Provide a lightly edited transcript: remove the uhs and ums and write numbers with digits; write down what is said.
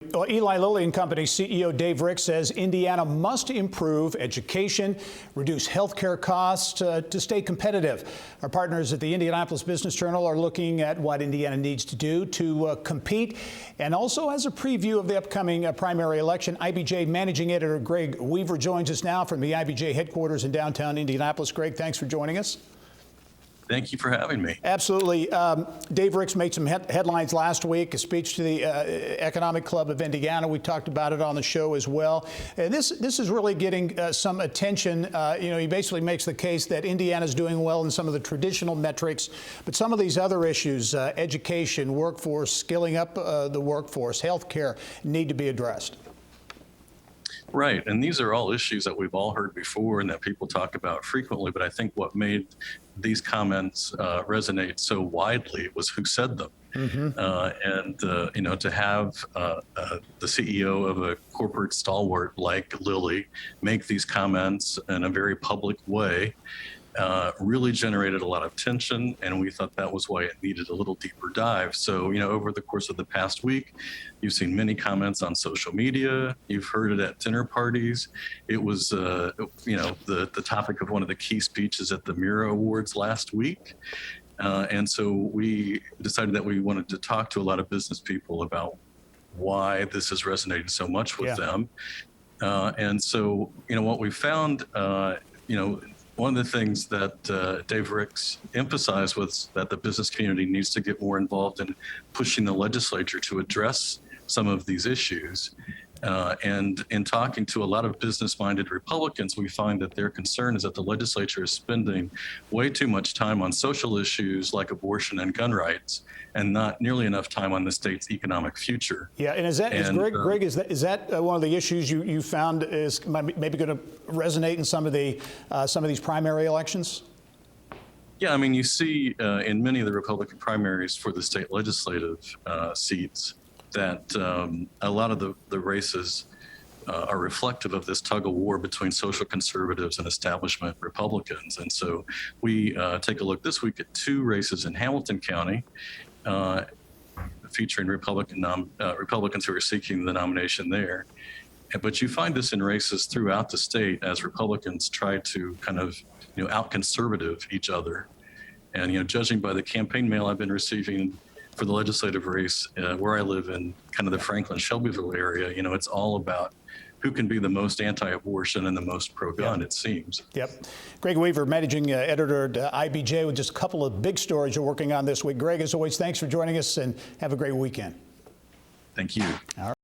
Well, Eli Lilly and Company CEO Dave Ricks says Indiana must improve education, reduce health care costs to stay competitive. Our partners at the Indianapolis Business Journal are looking at what Indiana needs to do to compete. And also as a preview of the upcoming primary election, IBJ managing editor Greg Weaver joins us now from the IBJ headquarters in downtown Indianapolis. Greg, thanks for joining us. Thank you for having me. Absolutely. Dave Ricks made some headlines last week, a speech to the Economic Club of Indiana. We talked about it on the show as well. And this is really getting some attention. He basically makes the case that Indiana's doing well in some of the traditional metrics, but some of these other issues, education, workforce, skilling up the workforce, healthcare, need to be addressed. Right. And these are all issues that we've all heard before and that people talk about frequently. But I think what made these comments resonate so widely was who said them. To have the CEO of a corporate stalwart like Lilly make these comments in a very public way really generated a lot of tension, and we thought that was why it needed a little deeper dive. So, over the course of the past week, you've seen many comments on social media. You've heard it at dinner parties. It was, the topic of one of the key speeches at the Mira Awards last week. And so we decided that we wanted to talk to a lot of business people about why this is resonating so much with them. And so, what we found, one of the things that Dave Ricks emphasized was that the business community needs to get more involved in pushing the legislature to address some of these issues. And in talking to a lot of business-minded Republicans, we find that their concern is that the legislature is spending way too much time on social issues like abortion and gun rights, and not nearly enough time on the state's economic future. Yeah, and Greg, is that one of the issues you found is maybe going to resonate in some of these primary elections? Yeah, I mean, you see in many of the Republican primaries for the state legislative seats that a lot of the races are reflective of this tug of war between social conservatives and establishment Republicans. And so we take a look this week at two races in Hamilton County featuring Republicans who are seeking the nomination there. But you find this in races throughout the state as Republicans try to kind of out-conservative each other. And judging by the campaign mail I've been receiving for the legislative race where I live in kind of the Franklin-Shelbyville area, it's all about who can be the most anti-abortion and the most pro-gun, it seems. Yep. Greg Weaver, managing editor at IBJ, with just a couple of big stories you're working on this week. Greg, as always, thanks for joining us, and have a great weekend. Thank you. All right.